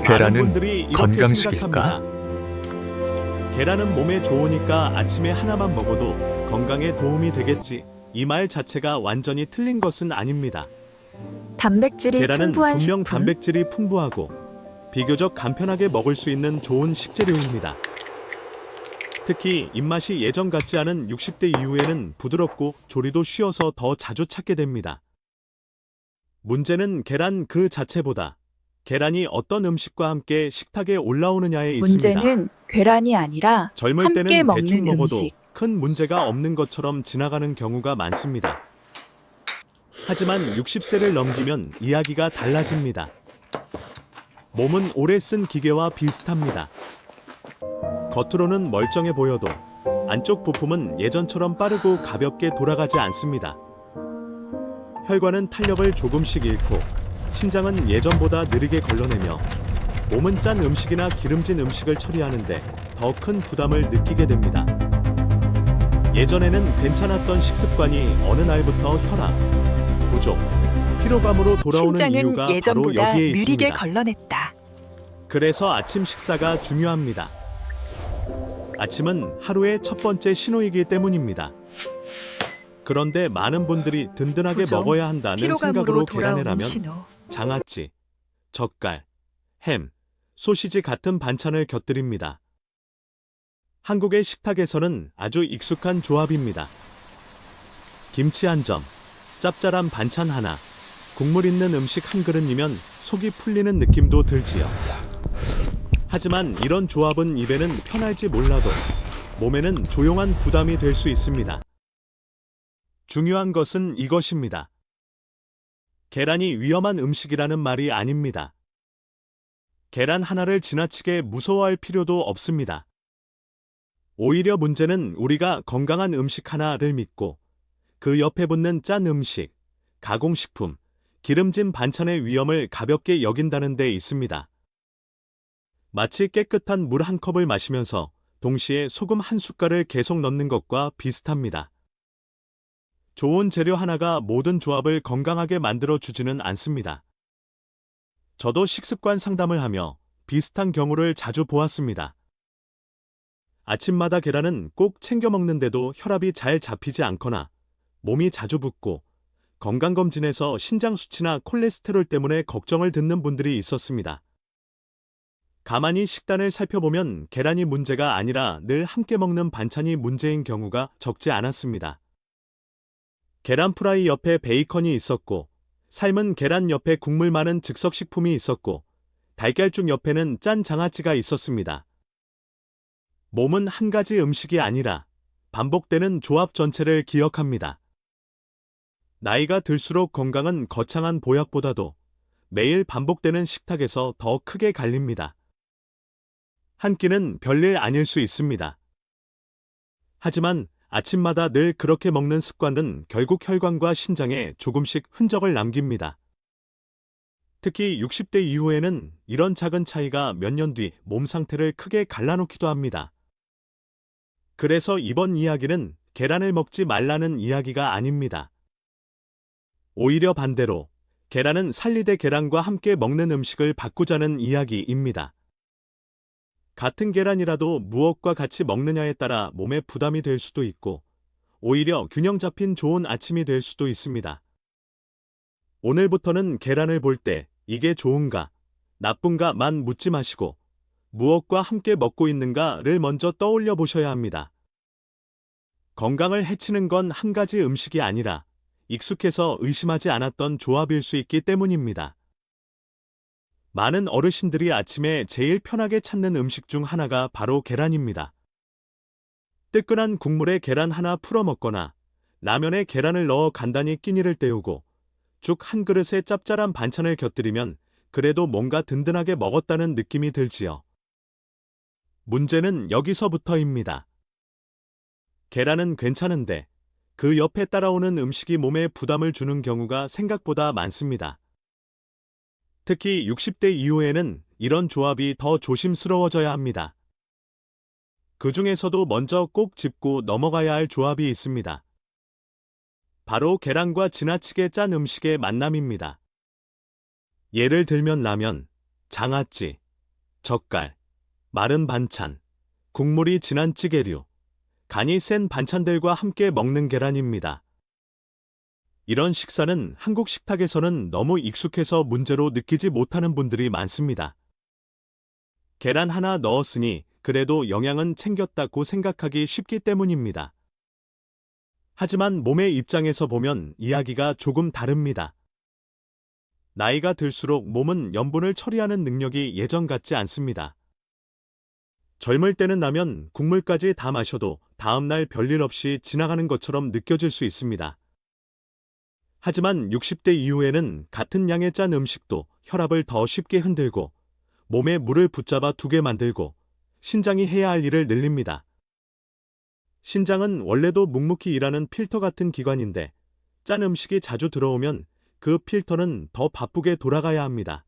많은 계란은 분들이 이렇게 건강식일까? 생각합니다. 계란은 몸에 좋으니까 아침에 하나만 먹어도 건강에 도움이 되겠지. 이 말 자체가 완전히 틀린 것은 아닙니다. 단백질이 계란은 풍부한 분명 식품. 단백질이 풍부하고 비교적 간편하게 먹을 수 있는 좋은 식재료입니다. 특히 입맛이 예전 같지 않은 60대 이후에는 부드럽고 조리도 쉬워서 더 자주 찾게 됩니다. 문제는 계란 그 자체보다 계란이 어떤 음식과 함께 식탁에 올라오느냐에 있습니다. 문제는 계란이 아니라 젊을 함께 때는 먹는 대충 먹어도 음식. 큰 문제가 없는 것처럼 지나가는 경우가 많습니다. 하지만 60세를 넘기면 이야기가 달라집니다. 몸은 오래 쓴 기계와 비슷합니다. 겉으로는 멀쩡해 보여도 안쪽 부품은 예전처럼 빠르고 가볍게 돌아가지 않습니다. 혈관은 탄력을 조금씩 잃고 신장은 예전보다 느리게 걸러내며 몸은 짠 음식이나 기름진 음식을 처리하는데 더 큰 부담을 느끼게 됩니다. 예전에는 괜찮았던 식습관이 어느 날부터 혈압, 부족, 피로감으로 돌아오는 신장은 이유가 바로 예전보다 여기에 느리게 있습니다. 걸러냈다. 그래서 아침 식사가 중요합니다. 아침은 하루의 첫 번째 신호이기 때문입니다. 그런데 많은 분들이 든든하게 부족, 먹어야 한다는 피로감으로 생각으로 돌아오는 계란을 하면 신호. 장아찌, 젓갈, 햄, 소시지 같은 반찬을 곁들입니다. 한국의 식탁에서는 아주 익숙한 조합입니다. 김치 한 점, 짭짤한 반찬 하나, 국물 있는 음식 한 그릇이면 속이 풀리는 느낌도 들지요. 하지만 이런 조합은 입에는 편할지 몰라도 몸에는 조용한 부담이 될 수 있습니다. 중요한 것은 이것입니다. 계란이 위험한 음식이라는 말이 아닙니다. 계란 하나를 지나치게 무서워할 필요도 없습니다. 오히려 문제는 우리가 건강한 음식 하나를 믿고 그 옆에 붙는 짠 음식, 가공식품, 기름진 반찬의 위험을 가볍게 여긴다는 데 있습니다. 마치 깨끗한 물 한 컵을 마시면서 동시에 소금 한 숟갈을 계속 넣는 것과 비슷합니다. 좋은 재료 하나가 모든 조합을 건강하게 만들어 주지는 않습니다. 저도 식습관 상담을 하며 비슷한 경우를 자주 보았습니다. 아침마다 계란은 꼭 챙겨 먹는데도 혈압이 잘 잡히지 않거나 몸이 자주 붓고 건강검진에서 신장 수치나 콜레스테롤 때문에 걱정을 듣는 분들이 있었습니다. 가만히 식단을 살펴보면 계란이 문제가 아니라 늘 함께 먹는 반찬이 문제인 경우가 적지 않았습니다. 계란 프라이 옆에 베이컨이 있었고, 삶은 계란 옆에 국물 많은 즉석식품이 있었고, 달걀죽 옆에는 짠 장아찌가 있었습니다. 몸은 한 가지 음식이 아니라 반복되는 조합 전체를 기억합니다. 나이가 들수록 건강은 거창한 보약보다도 매일 반복되는 식탁에서 더 크게 갈립니다. 한 끼는 별일 아닐 수 있습니다. 하지만 아침마다 늘 그렇게 먹는 습관은 결국 혈관과 신장에 조금씩 흔적을 남깁니다. 특히 60대 이후에는 이런 작은 차이가 몇 년 뒤 몸 상태를 크게 갈라놓기도 합니다. 그래서 이번 이야기는 계란을 먹지 말라는 이야기가 아닙니다. 오히려 반대로 계란은 살리대 계란과 함께 먹는 음식을 바꾸자는 이야기입니다. 같은 계란이라도 무엇과 같이 먹느냐에 따라 몸에 부담이 될 수도 있고 오히려 균형 잡힌 좋은 아침이 될 수도 있습니다. 오늘부터는 계란을 볼 때 이게 좋은가, 나쁜가만 묻지 마시고 무엇과 함께 먹고 있는가를 먼저 떠올려 보셔야 합니다. 건강을 해치는 건 한 가지 음식이 아니라 익숙해서 의심하지 않았던 조합일 수 있기 때문입니다. 많은 어르신들이 아침에 제일 편하게 찾는 음식 중 하나가 바로 계란입니다. 뜨끈한 국물에 계란 하나 풀어 먹거나 라면에 계란을 넣어 간단히 끼니를 때우고 죽 한 그릇에 짭짤한 반찬을 곁들이면 그래도 뭔가 든든하게 먹었다는 느낌이 들지요. 문제는 여기서부터입니다. 계란은 괜찮은데 그 옆에 따라오는 음식이 몸에 부담을 주는 경우가 생각보다 많습니다. 특히 60대 이후에는 이런 조합이 더 조심스러워져야 합니다. 그 중에서도 먼저 꼭 짚고 넘어가야 할 조합이 있습니다. 바로 계란과 지나치게 짠 음식의 만남입니다. 예를 들면 라면, 장아찌, 젓갈, 마른 반찬, 국물이 진한 찌개류, 간이 센 반찬들과 함께 먹는 계란입니다. 이런 식사는 한국 식탁에서는 너무 익숙해서 문제로 느끼지 못하는 분들이 많습니다. 계란 하나 넣었으니 그래도 영양은 챙겼다고 생각하기 쉽기 때문입니다. 하지만 몸의 입장에서 보면 이야기가 조금 다릅니다. 나이가 들수록 몸은 염분을 처리하는 능력이 예전 같지 않습니다. 젊을 때는 라면, 국물까지 다 마셔도 다음날 별일 없이 지나가는 것처럼 느껴질 수 있습니다. 하지만 60대 이후에는 같은 양의 짠 음식도 혈압을 더 쉽게 흔들고 몸에 물을 붙잡아 두게 만들고 신장이 해야 할 일을 늘립니다. 신장은 원래도 묵묵히 일하는 필터 같은 기관인데 짠 음식이 자주 들어오면 그 필터는 더 바쁘게 돌아가야 합니다.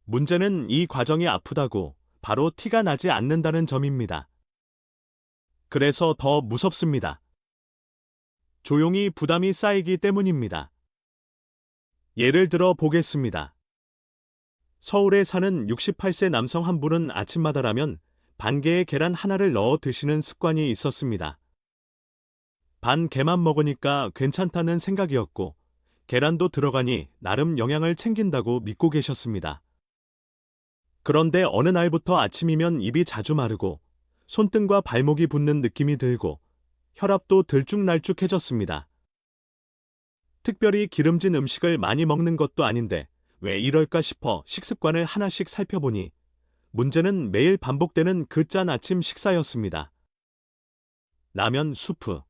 문제는 이 과정이 아프다고 바로 티가 나지 않는다는 점입니다. 그래서 더 무섭습니다. 조용히 부담이 쌓이기 때문입니다. 예를 들어 보겠습니다. 서울에 사는 68세 남성 한 분은 아침마다라면 반 개의 계란 하나를 넣어 드시는 습관이 있었습니다. 반 개만 먹으니까 괜찮다는 생각이었고 계란도 들어가니 나름 영양을 챙긴다고 믿고 계셨습니다. 그런데 어느 날부터 아침이면 입이 자주 마르고 손등과 발목이 붓는 느낌이 들고 혈압도 들쭉날쭉해졌습니다. 특별히 기름진 음식을 많이 먹는 것도 아닌데 왜 이럴까 싶어 식습관을 하나씩 살펴보니 문제는 매일 반복되는 그 짠 아침 식사였습니다. 라면, 수프,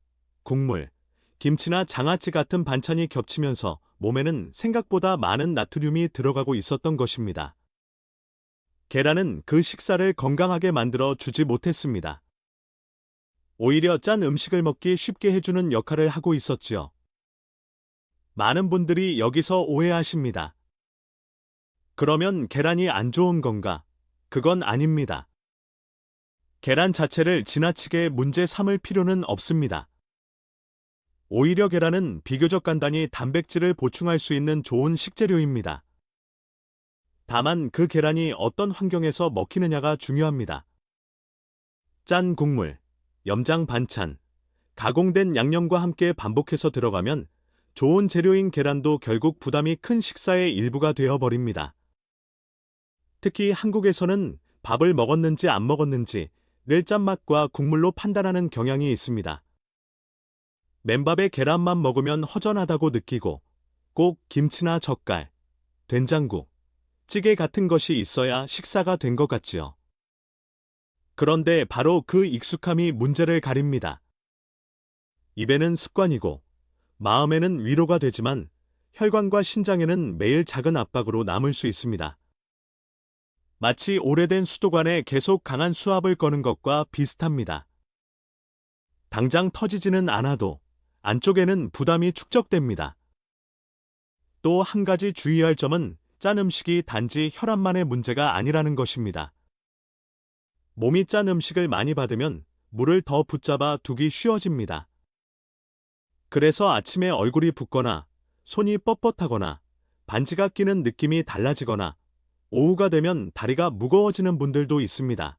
국물, 김치나 장아찌 같은 반찬이 겹치면서 몸에는 생각보다 많은 나트륨이 들어가고 있었던 것입니다. 계란은 그 식사를 건강하게 만들어 주지 못했습니다. 오히려 짠 음식을 먹기 쉽게 해주는 역할을 하고 있었지요. 많은 분들이 여기서 오해하십니다. 그러면 계란이 안 좋은 건가? 그건 아닙니다. 계란 자체를 지나치게 문제 삼을 필요는 없습니다. 오히려 계란은 비교적 간단히 단백질을 보충할 수 있는 좋은 식재료입니다. 다만 그 계란이 어떤 환경에서 먹히느냐가 중요합니다. 짠 국물, 염장 반찬, 가공된 양념과 함께 반복해서 들어가면 좋은 재료인 계란도 결국 부담이 큰 식사의 일부가 되어버립니다. 특히 한국에서는 밥을 먹었는지 안 먹었는지를 짠맛과 국물로 판단하는 경향이 있습니다. 맨밥에 계란만 먹으면 허전하다고 느끼고 꼭 김치나 젓갈, 된장국, 찌개 같은 것이 있어야 식사가 된 것 같지요. 그런데 바로 그 익숙함이 문제를 가립니다. 입에는 습관이고 마음에는 위로가 되지만 혈관과 신장에는 매일 작은 압박으로 남을 수 있습니다. 마치 오래된 수도관에 계속 강한 수압을 거는 것과 비슷합니다. 당장 터지지는 않아도 안쪽에는 부담이 축적됩니다. 또 한 가지 주의할 점은 짠 음식이 단지 혈압만의 문제가 아니라는 것입니다. 몸이 짠 음식을 많이 받으면 물을 더 붙잡아 두기 쉬워집니다. 그래서 아침에 얼굴이 붓거나 손이 뻣뻣하거나 반지가 끼는 느낌이 달라지거나 오후가 되면 다리가 무거워지는 분들도 있습니다.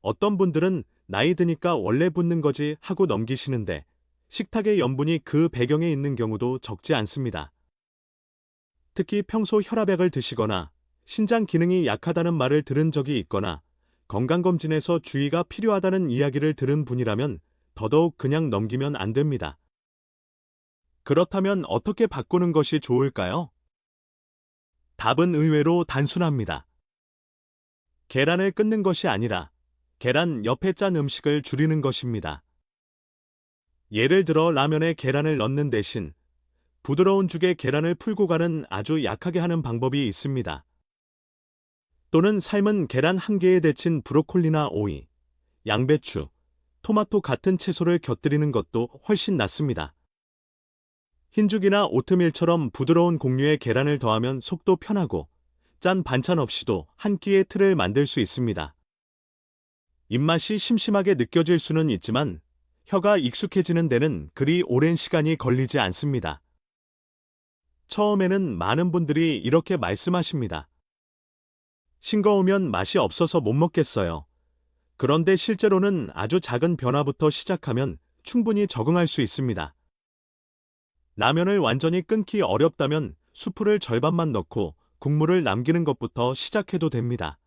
어떤 분들은 나이 드니까 원래 붓는 거지 하고 넘기시는데 식탁의 염분이 그 배경에 있는 경우도 적지 않습니다. 특히 평소 혈압약을 드시거나 신장 기능이 약하다는 말을 들은 적이 있거나 건강검진에서 주의가 필요하다는 이야기를 들은 분이라면 더더욱 그냥 넘기면 안 됩니다. 그렇다면 어떻게 바꾸는 것이 좋을까요? 답은 의외로 단순합니다. 계란을 끊는 것이 아니라 계란 옆에 짠 음식을 줄이는 것입니다. 예를 들어 라면에 계란을 넣는 대신 부드러운 죽에 계란을 풀고 가는 아주 약하게 하는 방법이 있습니다. 또는 삶은 계란 한 개에 데친 브로콜리나 오이, 양배추, 토마토 같은 채소를 곁들이는 것도 훨씬 낫습니다. 흰죽이나 오트밀처럼 부드러운 곡류에 계란을 더하면 속도 편하고 짠 반찬 없이도 한 끼의 틀을 만들 수 있습니다. 입맛이 심심하게 느껴질 수는 있지만 혀가 익숙해지는 데는 그리 오랜 시간이 걸리지 않습니다. 처음에는 많은 분들이 이렇게 말씀하십니다. 싱거우면 맛이 없어서 못 먹겠어요. 그런데 실제로는 아주 작은 변화부터 시작하면 충분히 적응할 수 있습니다. 라면을 완전히 끊기 어렵다면 수프를 절반만 넣고 국물을 남기는 것부터 시작해도 됩니다.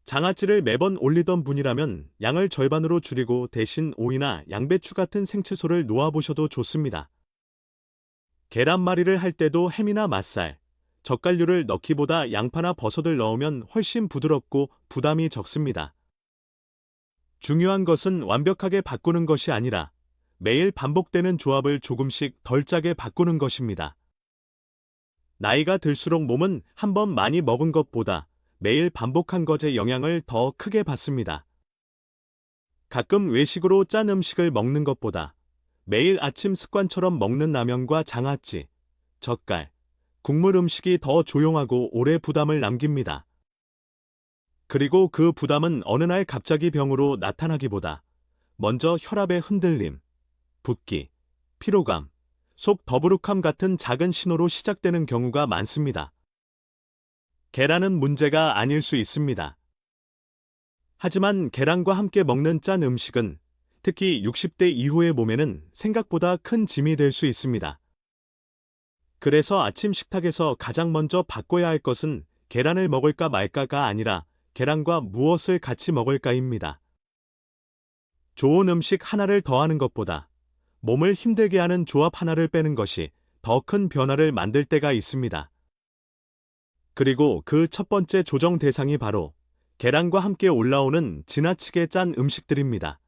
장아찌를 매번 올리던 분이라면 양을 절반으로 줄이고 대신 오이나 양배추 같은 생채소를 놓아보셔도 좋습니다. 계란말이를 할 때도 햄이나 맛살, 젓갈류를 넣기보다 양파나 버섯을 넣으면 훨씬 부드럽고 부담이 적습니다. 중요한 것은 완벽하게 바꾸는 것이 아니라 매일 반복되는 조합을 조금씩 덜 짜게 바꾸는 것입니다. 나이가 들수록 몸은 한번 많이 먹은 것보다 매일 반복한 것의 영향을 더 크게 받습니다. 가끔 외식으로 짠 음식을 먹는 것보다 매일 아침 습관처럼 먹는 라면과 장아찌, 젓갈, 국물 음식이 더 조용하고 오래 부담을 남깁니다. 그리고 그 부담은 어느 날 갑자기 병으로 나타나기보다 먼저 혈압의 흔들림, 붓기, 피로감, 속 더부룩함 같은 작은 신호로 시작되는 경우가 많습니다. 계란은 문제가 아닐 수 있습니다. 하지만 계란과 함께 먹는 짠 음식은 특히 60대 이후의 몸에는 생각보다 큰 짐이 될 수 있습니다. 그래서 아침 식탁에서 가장 먼저 바꿔야 할 것은 계란을 먹을까 말까가 아니라 계란과 무엇을 같이 먹을까입니다. 좋은 음식 하나를 더하는 것보다 몸을 힘들게 하는 조합 하나를 빼는 것이 더 큰 변화를 만들 때가 있습니다. 그리고 그 첫 번째 조정 대상이 바로 계란과 함께 올라오는 지나치게 짠 음식들입니다.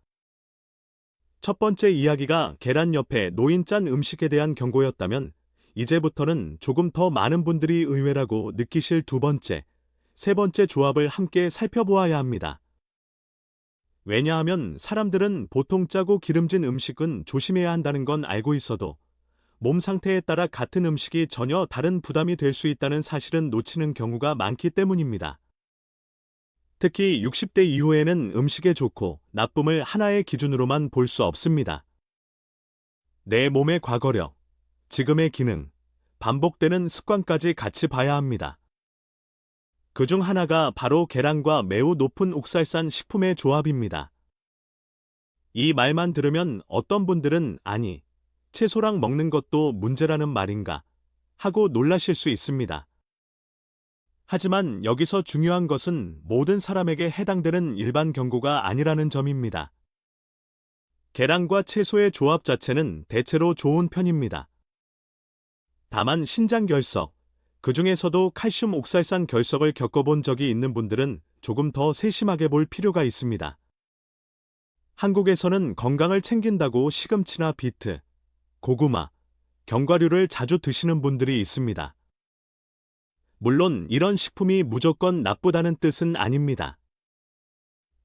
첫 번째 이야기가 계란 옆에 놓인 짠 음식에 대한 경고였다면 이제부터는 조금 더 많은 분들이 의외라고 느끼실 두 번째, 세 번째 조합을 함께 살펴보아야 합니다. 왜냐하면 사람들은 보통 짜고 기름진 음식은 조심해야 한다는 건 알고 있어도 몸 상태에 따라 같은 음식이 전혀 다른 부담이 될 수 있다는 사실은 놓치는 경우가 많기 때문입니다. 특히 60대 이후에는 음식의 좋고 나쁨을 하나의 기준으로만 볼 수 없습니다. 내 몸의 과거력, 지금의 기능, 반복되는 습관까지 같이 봐야 합니다. 그중 하나가 바로 계란과 매우 높은 옥살산 식품의 조합입니다. 이 말만 들으면 어떤 분들은 아니, 채소랑 먹는 것도 문제라는 말인가 하고 놀라실 수 있습니다. 하지만 여기서 중요한 것은 모든 사람에게 해당되는 일반 경고가 아니라는 점입니다. 계란과 채소의 조합 자체는 대체로 좋은 편입니다. 다만 신장결석, 그 중에서도 칼슘 옥살산 결석을 겪어본 적이 있는 분들은 조금 더 세심하게 볼 필요가 있습니다. 한국에서는 건강을 챙긴다고 시금치나 비트, 고구마, 견과류를 자주 드시는 분들이 있습니다. 물론 이런 식품이 무조건 나쁘다는 뜻은 아닙니다.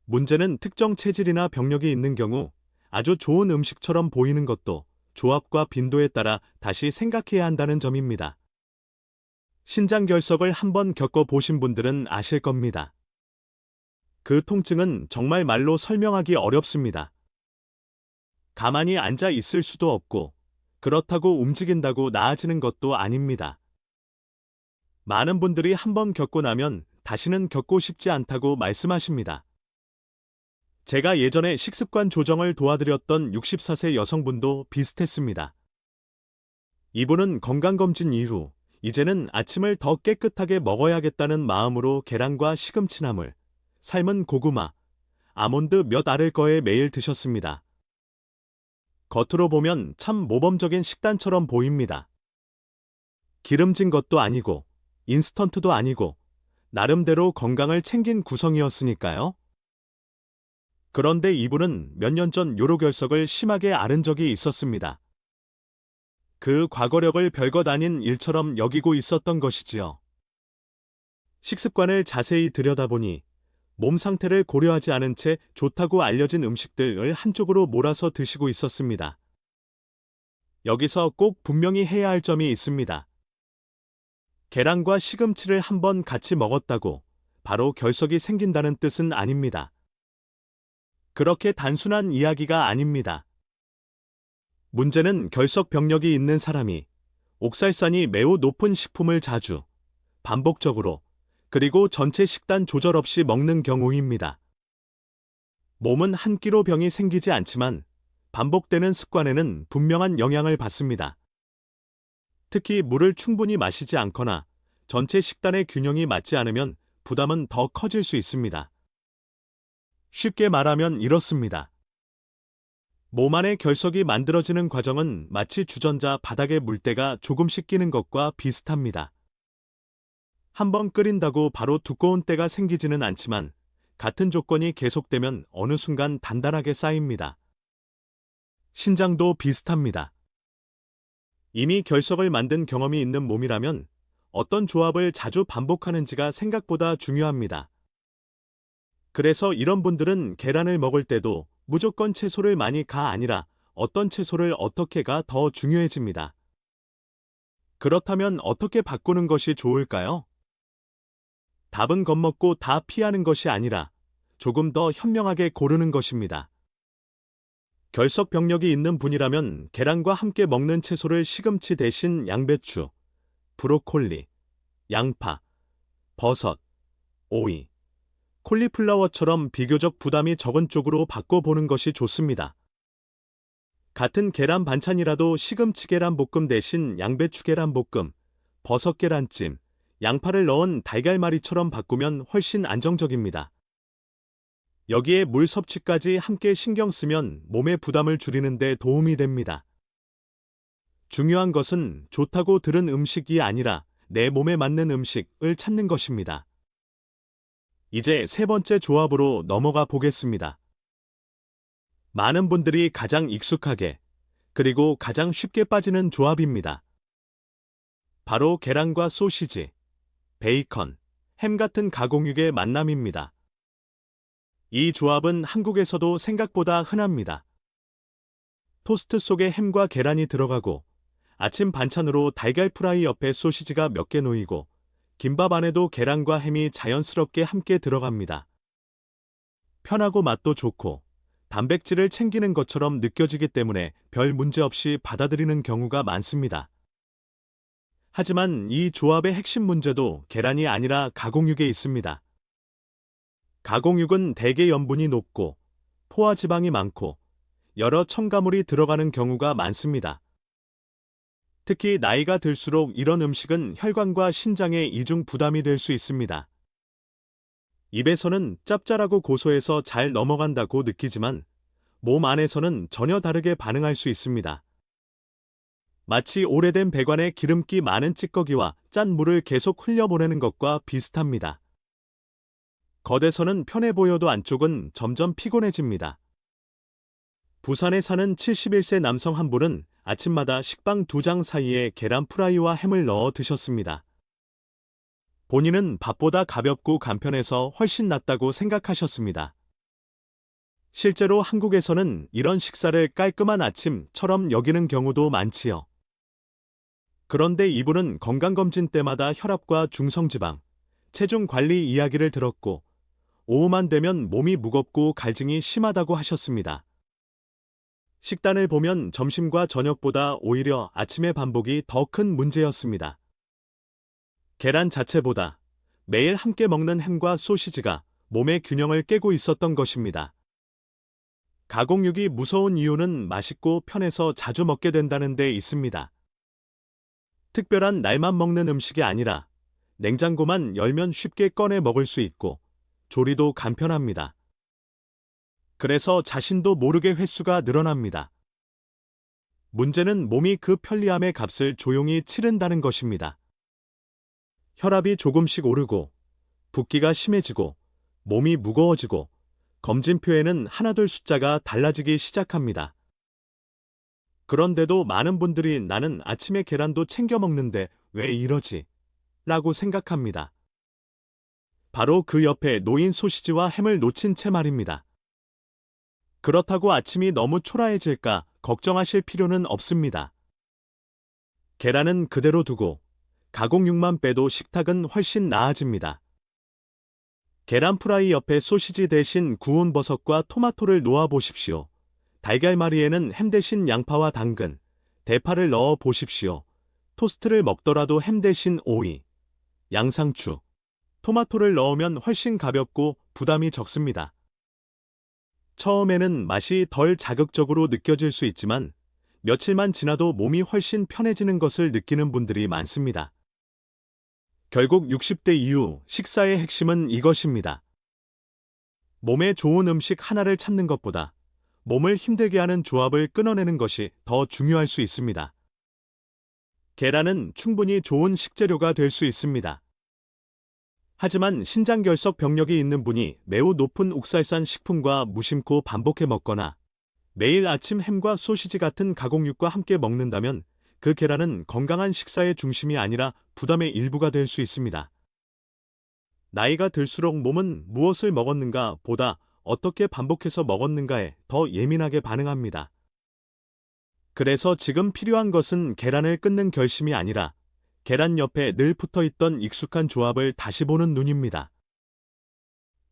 문제는 특정 체질이나 병력이 있는 경우 아주 좋은 음식처럼 보이는 것도 조합과 빈도에 따라 다시 생각해야 한다는 점입니다. 신장결석을 한번 겪어보신 분들은 아실 겁니다. 그 통증은 정말 말로 설명하기 어렵습니다. 가만히 앉아 있을 수도 없고 그렇다고 움직인다고 나아지는 것도 아닙니다. 많은 분들이 한번 겪고 나면 다시는 겪고 싶지 않다고 말씀하십니다. 제가 예전에 식습관 조정을 도와드렸던 64세 여성분도 비슷했습니다. 이분은 건강검진 이후 이제는 아침을 더 깨끗하게 먹어야겠다는 마음으로 계란과 시금치나물, 삶은 고구마, 아몬드 몇 알을 거에 매일 드셨습니다. 겉으로 보면 참 모범적인 식단처럼 보입니다. 기름진 것도 아니고 인스턴트도 아니고 나름대로 건강을 챙긴 구성이었으니까요. 그런데 이분은 몇 년 전 요로결석을 심하게 앓은 적이 있었습니다. 그 과거력을 별것 아닌 일처럼 여기고 있었던 것이지요. 식습관을 자세히 들여다보니 몸 상태를 고려하지 않은 채 좋다고 알려진 음식들을 한쪽으로 몰아서 드시고 있었습니다. 여기서 꼭 분명히 해야 할 점이 있습니다. 계란과 시금치를 한번 같이 먹었다고 바로 결석이 생긴다는 뜻은 아닙니다. 그렇게 단순한 이야기가 아닙니다. 문제는 결석 병력이 있는 사람이 옥살산이 매우 높은 식품을 자주, 반복적으로, 그리고 전체 식단 조절 없이 먹는 경우입니다. 몸은 한 끼로 병이 생기지 않지만 반복되는 습관에는 분명한 영향을 받습니다. 특히 물을 충분히 마시지 않거나 전체 식단의 균형이 맞지 않으면 부담은 더 커질 수 있습니다. 쉽게 말하면 이렇습니다. 몸 안에 결석이 만들어지는 과정은 마치 주전자 바닥에 물때가 조금씩 끼는 것과 비슷합니다. 한번 끓인다고 바로 두꺼운 때가 생기지는 않지만 같은 조건이 계속되면 어느 순간 단단하게 쌓입니다. 신장도 비슷합니다. 이미 결석을 만든 경험이 있는 몸이라면 어떤 조합을 자주 반복하는지가 생각보다 중요합니다. 그래서 이런 분들은 계란을 먹을 때도 무조건 채소를 많이 가 아니라 어떤 채소를 어떻게 가 더 중요해집니다. 그렇다면 어떻게 바꾸는 것이 좋을까요? 답은 겁먹고 다 피하는 것이 아니라 조금 더 현명하게 고르는 것입니다. 결석 병력이 있는 분이라면 계란과 함께 먹는 채소를 시금치 대신 양배추, 브로콜리, 양파, 버섯, 오이, 콜리플라워처럼 비교적 부담이 적은 쪽으로 바꿔보는 것이 좋습니다. 같은 계란 반찬이라도 시금치 계란볶음 대신 양배추 계란볶음, 버섯 계란찜, 양파를 넣은 달걀말이처럼 바꾸면 훨씬 안정적입니다. 여기에 물 섭취까지 함께 신경 쓰면 몸의 부담을 줄이는 데 도움이 됩니다. 중요한 것은 좋다고 들은 음식이 아니라 내 몸에 맞는 음식을 찾는 것입니다. 이제 세 번째 조합으로 넘어가 보겠습니다. 많은 분들이 가장 익숙하게 그리고 가장 쉽게 빠지는 조합입니다. 바로 계란과 소시지, 베이컨, 햄 같은 가공육의 만남입니다. 이 조합은 한국에서도 생각보다 흔합니다. 토스트 속에 햄과 계란이 들어가고 아침 반찬으로 달걀 프라이 옆에 소시지가 몇 개 놓이고 김밥 안에도 계란과 햄이 자연스럽게 함께 들어갑니다. 편하고 맛도 좋고 단백질을 챙기는 것처럼 느껴지기 때문에 별 문제 없이 받아들이는 경우가 많습니다. 하지만 이 조합의 핵심 문제도 계란이 아니라 가공육에 있습니다. 가공육은 대개 염분이 높고 포화지방이 많고 여러 첨가물이 들어가는 경우가 많습니다. 특히 나이가 들수록 이런 음식은 혈관과 신장에 이중 부담이 될 수 있습니다. 입에서는 짭짤하고 고소해서 잘 넘어간다고 느끼지만 몸 안에서는 전혀 다르게 반응할 수 있습니다. 마치 오래된 배관에 기름기 많은 찌꺼기와 짠 물을 계속 흘려보내는 것과 비슷합니다. 겉에서는 편해 보여도 안쪽은 점점 피곤해집니다. 부산에 사는 71세 남성 한 분은 아침마다 식빵 2장 사이에 계란 프라이와 햄을 넣어 드셨습니다. 본인은 밥보다 가볍고 간편해서 훨씬 낫다고 생각하셨습니다. 실제로 한국에서는 이런 식사를 깔끔한 아침처럼 여기는 경우도 많지요. 그런데 이분은 건강검진 때마다 혈압과 중성지방, 체중 관리 이야기를 들었고 오후만 되면 몸이 무겁고 갈증이 심하다고 하셨습니다. 식단을 보면 점심과 저녁보다 오히려 아침의 반복이 더 큰 문제였습니다. 계란 자체보다 매일 함께 먹는 햄과 소시지가 몸의 균형을 깨고 있었던 것입니다. 가공육이 무서운 이유는 맛있고 편해서 자주 먹게 된다는 데 있습니다. 특별한 날만 먹는 음식이 아니라 냉장고만 열면 쉽게 꺼내 먹을 수 있고 조리도 간편합니다. 그래서 자신도 모르게 횟수가 늘어납니다. 문제는 몸이 그 편리함의 값을 조용히 치른다는 것입니다. 혈압이 조금씩 오르고 붓기가 심해지고 몸이 무거워지고 검진표에는 하나둘 숫자가 달라지기 시작합니다. 그런데도 많은 분들이 나는 아침에 계란도 챙겨 먹는데 왜 이러지? 라고 생각합니다. 바로 그 옆에 놓인 소시지와 햄을 놓친 채 말입니다. 그렇다고 아침이 너무 초라해질까 걱정하실 필요는 없습니다. 계란은 그대로 두고 가공육만 빼도 식탁은 훨씬 나아집니다. 계란 프라이 옆에 소시지 대신 구운 버섯과 토마토를 놓아 보십시오. 달걀말이에는 햄 대신 양파와 당근, 대파를 넣어 보십시오. 토스트를 먹더라도 햄 대신 오이, 양상추, 토마토를 넣으면 훨씬 가볍고 부담이 적습니다. 처음에는 맛이 덜 자극적으로 느껴질 수 있지만 며칠만 지나도 몸이 훨씬 편해지는 것을 느끼는 분들이 많습니다. 결국 60대 이후 식사의 핵심은 이것입니다. 몸에 좋은 음식 하나를 찾는 것보다 몸을 힘들게 하는 조합을 끊어내는 것이 더 중요할 수 있습니다. 계란은 충분히 좋은 식재료가 될 수 있습니다. 하지만 신장결석 병력이 있는 분이 매우 높은 옥살산 식품과 무심코 반복해 먹거나 매일 아침 햄과 소시지 같은 가공육과 함께 먹는다면 그 계란은 건강한 식사의 중심이 아니라 부담의 일부가 될 수 있습니다. 나이가 들수록 몸은 무엇을 먹었는가 보다 어떻게 반복해서 먹었는가에 더 예민하게 반응합니다. 그래서 지금 필요한 것은 계란을 끊는 결심이 아니라 계란 옆에 늘 붙어있던 익숙한 조합을 다시 보는 눈입니다.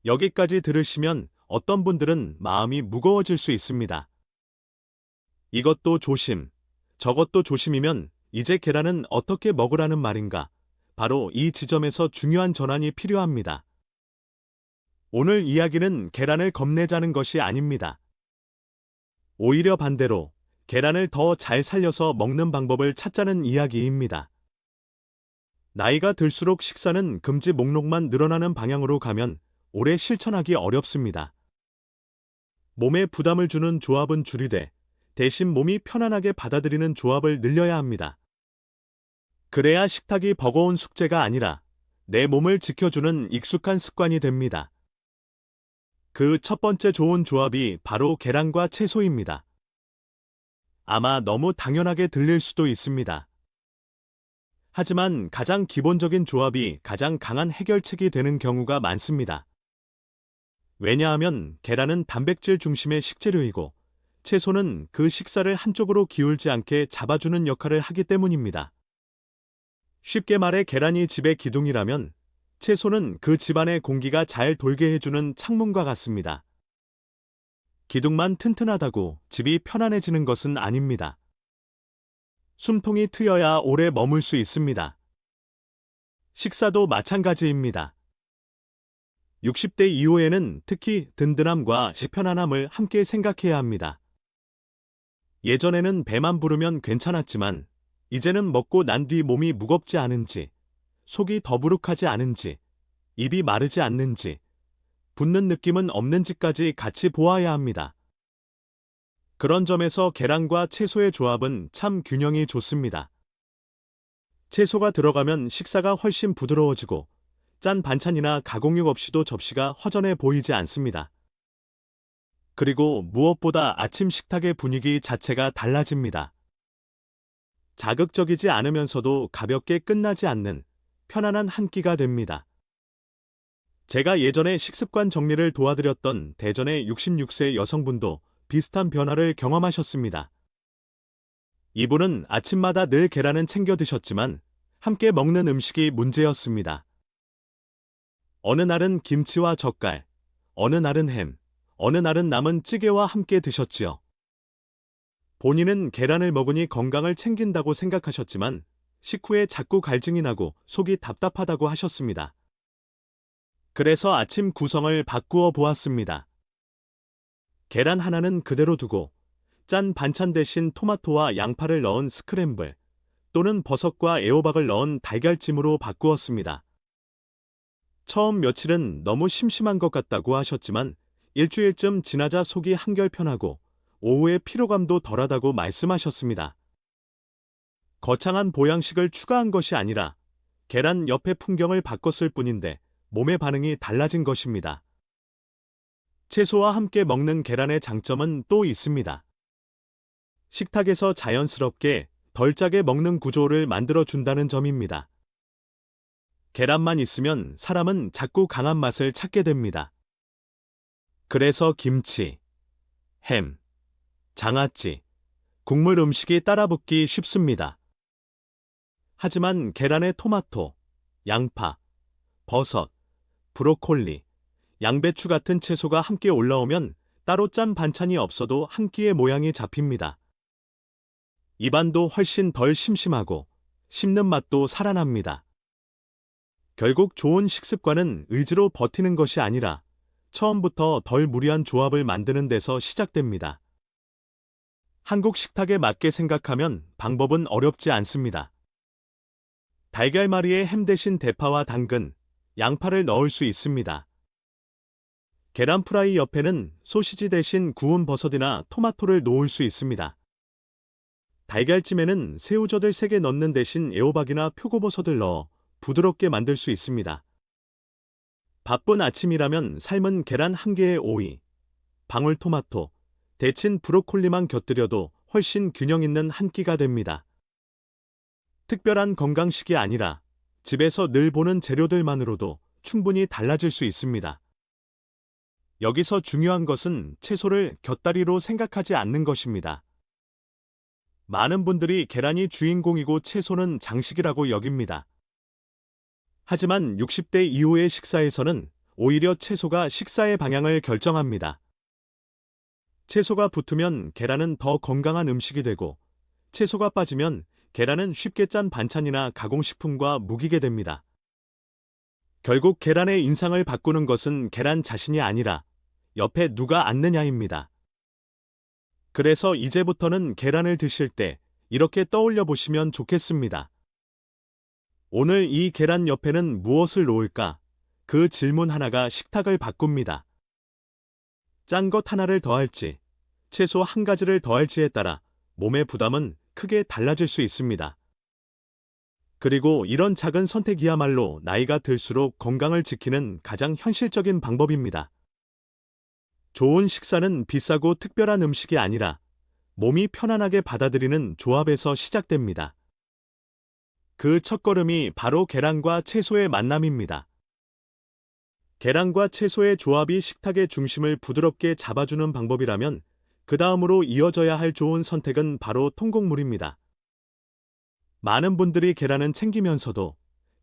여기까지 들으시면 어떤 분들은 마음이 무거워질 수 있습니다. 이것도 조심, 저것도 조심이면 이제 계란은 어떻게 먹으라는 말인가? 바로 이 지점에서 중요한 전환이 필요합니다. 오늘 이야기는 계란을 겁내자는 것이 아닙니다. 오히려 반대로 계란을 더 잘 살려서 먹는 방법을 찾자는 이야기입니다. 나이가 들수록 식사는 금지 목록만 늘어나는 방향으로 가면 오래 실천하기 어렵습니다. 몸에 부담을 주는 조합은 줄이되 대신 몸이 편안하게 받아들이는 조합을 늘려야 합니다. 그래야 식탁이 버거운 숙제가 아니라 내 몸을 지켜주는 익숙한 습관이 됩니다. 그 첫 번째 좋은 조합이 바로 계란과 채소입니다. 아마 너무 당연하게 들릴 수도 있습니다. 하지만 가장 기본적인 조합이 가장 강한 해결책이 되는 경우가 많습니다. 왜냐하면 계란은 단백질 중심의 식재료이고 채소는 그 식사를 한쪽으로 기울지 않게 잡아주는 역할을 하기 때문입니다. 쉽게 말해 계란이 집의 기둥이라면 채소는 그 집안의 공기가 잘 돌게 해주는 창문과 같습니다. 기둥만 튼튼하다고 집이 편안해지는 것은 아닙니다. 숨통이 트여야 오래 머물 수 있습니다. 식사도 마찬가지입니다. 60대 이후에는 특히 든든함과 편안함을 함께 생각해야 합니다. 예전에는 배만 부르면 괜찮았지만 이제는 먹고 난 뒤 몸이 무겁지 않은지, 속이 더부룩하지 않은지, 입이 마르지 않는지, 붓는 느낌은 없는지까지 같이 보아야 합니다. 그런 점에서 계란과 채소의 조합은 참 균형이 좋습니다. 채소가 들어가면 식사가 훨씬 부드러워지고 짠 반찬이나 가공육 없이도 접시가 허전해 보이지 않습니다. 그리고 무엇보다 아침 식탁의 분위기 자체가 달라집니다. 자극적이지 않으면서도 가볍게 끝나지 않는 편안한 한 끼가 됩니다. 제가 예전에 식습관 정리를 도와드렸던 대전의 66세 여성분도 비슷한 변화를 경험하셨습니다. 이분은 아침마다 늘 계란은 챙겨 드셨지만 함께 먹는 음식이 문제였습니다. 어느 날은 김치와 젓갈, 어느 날은 햄, 어느 날은 남은 찌개와 함께 드셨지요. 본인은 계란을 먹으니 건강을 챙긴다고 생각하셨지만 식후에 자꾸 갈증이 나고 속이 답답하다고 하셨습니다. 그래서 아침 구성을 바꾸어 보았습니다. 계란 하나는 그대로 두고 짠 반찬 대신 토마토와 양파를 넣은 스크램블 또는 버섯과 애호박을 넣은 달걀찜으로 바꾸었습니다. 처음 며칠은 너무 심심한 것 같다고 하셨지만 일주일쯤 지나자 속이 한결 편하고 오후에 피로감도 덜하다고 말씀하셨습니다. 거창한 보양식을 추가한 것이 아니라 계란 옆의 풍경을 바꿨을 뿐인데 몸의 반응이 달라진 것입니다. 채소와 함께 먹는 계란의 장점은 또 있습니다. 식탁에서 자연스럽게 덜 짜게 먹는 구조를 만들어준다는 점입니다. 계란만 있으면 사람은 자꾸 강한 맛을 찾게 됩니다. 그래서 김치, 햄, 장아찌, 국물 음식이 따라붙기 쉽습니다. 하지만 계란에 토마토, 양파, 버섯, 브로콜리, 양배추 같은 채소가 함께 올라오면 따로 짠 반찬이 없어도 한 끼의 모양이 잡힙니다. 입안도 훨씬 덜 심심하고 씹는 맛도 살아납니다. 결국 좋은 식습관은 의지로 버티는 것이 아니라 처음부터 덜 무리한 조합을 만드는 데서 시작됩니다. 한국 식탁에 맞게 생각하면 방법은 어렵지 않습니다. 달걀말이에 햄 대신 대파와 당근, 양파를 넣을 수 있습니다. 계란 프라이 옆에는 소시지 대신 구운 버섯이나 토마토를 놓을 수 있습니다. 달걀찜에는 새우젓을 3개 넣는 대신 애호박이나 표고버섯을 넣어 부드럽게 만들 수 있습니다. 바쁜 아침이라면 삶은 계란 1개에 오이, 방울토마토, 데친 브로콜리만 곁들여도 훨씬 균형 있는 한 끼가 됩니다. 특별한 건강식이 아니라 집에서 늘 보는 재료들만으로도 충분히 달라질 수 있습니다. 여기서 중요한 것은 채소를 곁다리로 생각하지 않는 것입니다. 많은 분들이 계란이 주인공이고 채소는 장식이라고 여깁니다. 하지만 60대 이후의 식사에서는 오히려 채소가 식사의 방향을 결정합니다. 채소가 붙으면 계란은 더 건강한 음식이 되고, 채소가 빠지면 계란은 쉽게 짠 반찬이나 가공식품과 묵이게 됩니다. 결국 계란의 인상을 바꾸는 것은 계란 자신이 아니라 옆에 누가 앉느냐입니다. 그래서 이제부터는 계란을 드실 때 이렇게 떠올려 보시면 좋겠습니다. 오늘 이 계란 옆에는 무엇을 놓을까? 그 질문 하나가 식탁을 바꿉니다. 짠 것 하나를 더할지, 채소 한 가지를 더할지에 따라 몸의 부담은 크게 달라질 수 있습니다. 그리고 이런 작은 선택이야말로 나이가 들수록 건강을 지키는 가장 현실적인 방법입니다. 좋은 식사는 비싸고 특별한 음식이 아니라 몸이 편안하게 받아들이는 조합에서 시작됩니다. 그 첫걸음이 바로 계란과 채소의 만남입니다. 계란과 채소의 조합이 식탁의 중심을 부드럽게 잡아주는 방법이라면 그 다음으로 이어져야 할 좋은 선택은 바로 통곡물입니다. 많은 분들이 계란은 챙기면서도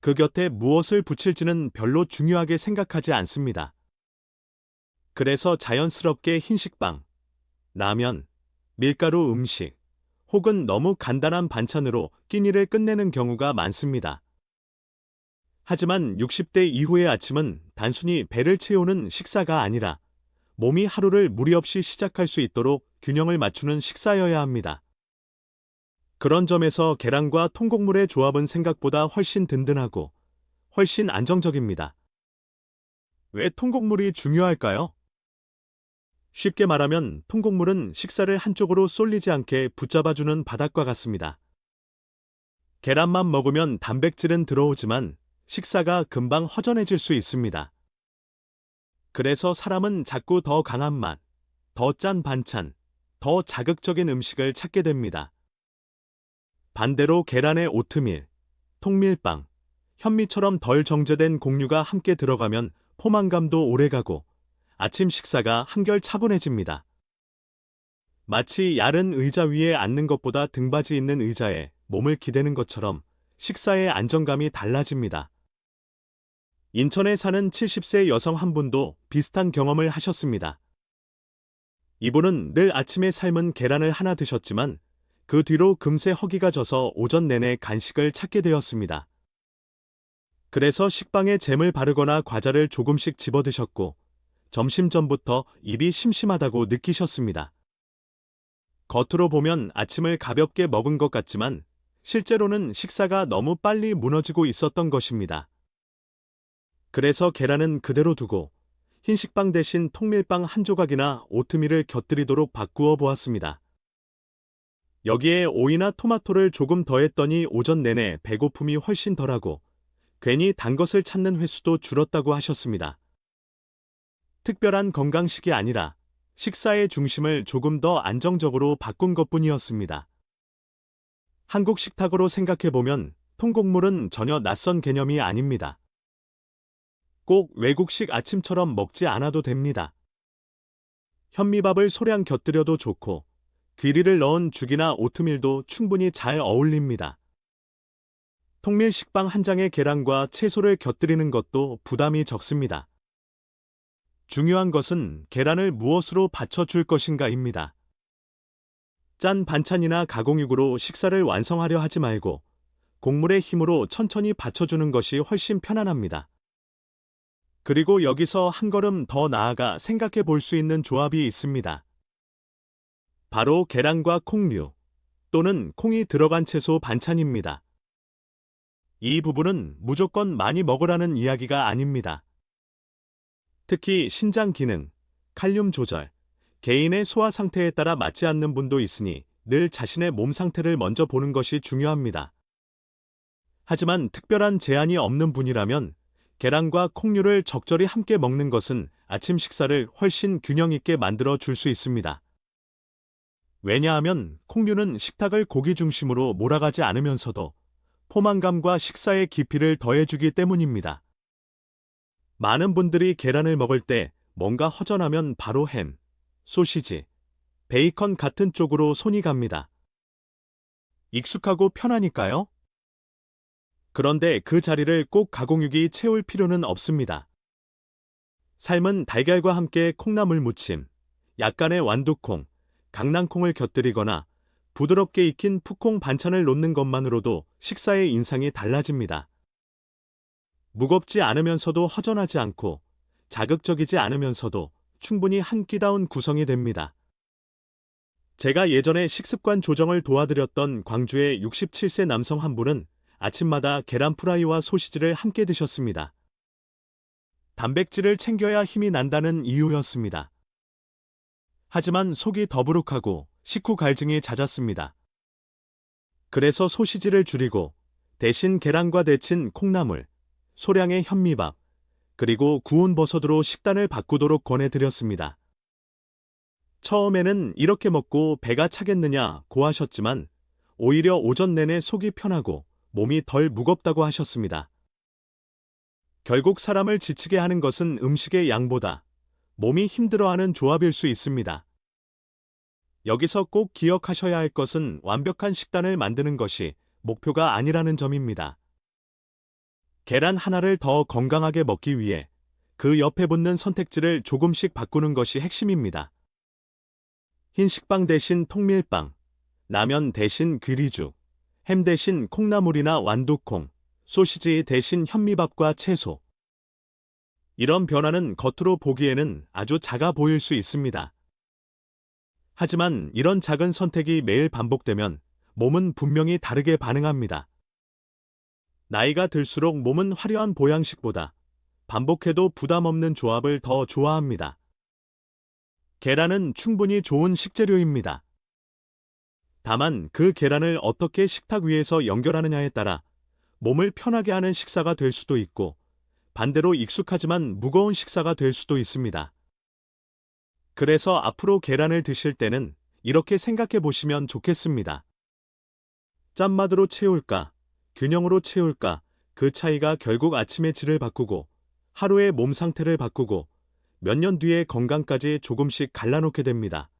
그 곁에 무엇을 붙일지는 별로 중요하게 생각하지 않습니다. 그래서 자연스럽게 흰식빵, 라면, 밀가루 음식, 혹은 너무 간단한 반찬으로 끼니를 끝내는 경우가 많습니다. 하지만 60대 이후의 아침은 단순히 배를 채우는 식사가 아니라 몸이 하루를 무리 없이 시작할 수 있도록 균형을 맞추는 식사여야 합니다. 그런 점에서 계란과 통곡물의 조합은 생각보다 훨씬 든든하고 훨씬 안정적입니다. 왜 통곡물이 중요할까요? 쉽게 말하면 통곡물은 식사를 한쪽으로 쏠리지 않게 붙잡아주는 바닥과 같습니다. 계란만 먹으면 단백질은 들어오지만 식사가 금방 허전해질 수 있습니다. 그래서 사람은 자꾸 더 강한 맛, 더 짠 반찬, 더 자극적인 음식을 찾게 됩니다. 반대로 계란에 오트밀, 통밀빵, 현미처럼 덜 정제된 곡류가 함께 들어가면 포만감도 오래가고 아침 식사가 한결 차분해집니다. 마치 야른 의자 위에 앉는 것보다 등받이 있는 의자에 몸을 기대는 것처럼 식사의 안정감이 달라집니다. 인천에 사는 70세 여성 한 분도 비슷한 경험을 하셨습니다. 이분은 늘 아침에 삶은 계란을 하나 드셨지만 그 뒤로 금세 허기가 져서 오전 내내 간식을 찾게 되었습니다. 그래서 식빵에 잼을 바르거나 과자를 조금씩 집어 드셨고 점심 전부터 입이 심심하다고 느끼셨습니다. 겉으로 보면 아침을 가볍게 먹은 것 같지만 실제로는 식사가 너무 빨리 무너지고 있었던 것입니다. 그래서 계란은 그대로 두고 흰식빵 대신 통밀빵 한 조각이나 오트밀을 곁들이도록 바꾸어 보았습니다. 여기에 오이나 토마토를 조금 더했더니 오전 내내 배고픔이 훨씬 덜하고 괜히 단 것을 찾는 횟수도 줄었다고 하셨습니다. 특별한 건강식이 아니라 식사의 중심을 조금 더 안정적으로 바꾼 것뿐이었습니다. 한국 식탁으로 생각해보면 통곡물은 전혀 낯선 개념이 아닙니다. 꼭 외국식 아침처럼 먹지 않아도 됩니다. 현미밥을 소량 곁들여도 좋고 귀리를 넣은 죽이나 오트밀도 충분히 잘 어울립니다. 통밀 식빵 한 장에 계란과 채소를 곁들이는 것도 부담이 적습니다. 중요한 것은 계란을 무엇으로 받쳐줄 것인가입니다. 짠 반찬이나 가공육으로 식사를 완성하려 하지 말고 곡물의 힘으로 천천히 받쳐주는 것이 훨씬 편안합니다. 그리고 여기서 한 걸음 더 나아가 생각해 볼 수 있는 조합이 있습니다. 바로 계란과 콩류 또는 콩이 들어간 채소 반찬입니다. 이 부분은 무조건 많이 먹으라는 이야기가 아닙니다. 특히 신장 기능, 칼륨 조절, 개인의 소화 상태에 따라 맞지 않는 분도 있으니 늘 자신의 몸 상태를 먼저 보는 것이 중요합니다. 하지만 특별한 제한이 없는 분이라면 계란과 콩류를 적절히 함께 먹는 것은 아침 식사를 훨씬 균형 있게 만들어 줄 수 있습니다. 왜냐하면 콩류는 식탁을 고기 중심으로 몰아가지 않으면서도 포만감과 식사의 깊이를 더해주기 때문입니다. 많은 분들이 계란을 먹을 때 뭔가 허전하면 바로 햄, 소시지, 베이컨 같은 쪽으로 손이 갑니다. 익숙하고 편하니까요. 그런데 그 자리를 꼭 가공육이 채울 필요는 없습니다. 삶은 달걀과 함께 콩나물 무침, 약간의 완두콩, 강낭콩을 곁들이거나 부드럽게 익힌 푸콩 반찬을 놓는 것만으로도 식사의 인상이 달라집니다. 무겁지 않으면서도 허전하지 않고 자극적이지 않으면서도 충분히 한 끼다운 구성이 됩니다. 제가 예전에 식습관 조정을 도와드렸던 광주의 67세 남성 한 분은 아침마다 계란 프라이와 소시지를 함께 드셨습니다. 단백질을 챙겨야 힘이 난다는 이유였습니다. 하지만 속이 더부룩하고 식후 갈증이 잦았습니다. 그래서 소시지를 줄이고 대신 계란과 데친 콩나물, 소량의 현미밥, 그리고 구운 버섯으로 식단을 바꾸도록 권해드렸습니다. 처음에는 이렇게 먹고 배가 차겠느냐고 하셨지만 오히려 오전 내내 속이 편하고 몸이 덜 무겁다고 하셨습니다. 결국 사람을 지치게 하는 것은 음식의 양보다 몸이 힘들어하는 조합일 수 있습니다. 여기서 꼭 기억하셔야 할 것은 완벽한 식단을 만드는 것이 목표가 아니라는 점입니다. 계란 하나를 더 건강하게 먹기 위해 그 옆에 붙는 선택지를 조금씩 바꾸는 것이 핵심입니다. 흰 식빵 대신 통밀빵, 라면 대신 귀리죽, 햄 대신 콩나물이나 완두콩, 소시지 대신 현미밥과 채소. 이런 변화는 겉으로 보기에는 아주 작아 보일 수 있습니다. 하지만 이런 작은 선택이 매일 반복되면 몸은 분명히 다르게 반응합니다. 나이가 들수록 몸은 화려한 보양식보다 반복해도 부담 없는 조합을 더 좋아합니다. 계란은 충분히 좋은 식재료입니다. 다만 그 계란을 어떻게 식탁 위에서 연결하느냐에 따라 몸을 편하게 하는 식사가 될 수도 있고 반대로 익숙하지만 무거운 식사가 될 수도 있습니다. 그래서 앞으로 계란을 드실 때는 이렇게 생각해 보시면 좋겠습니다. 짠맛으로 채울까, 균형으로 채울까, 그 차이가 결국 아침의 질을 바꾸고 하루의 몸 상태를 바꾸고 몇 년 뒤의 건강까지 조금씩 갈라놓게 됩니다.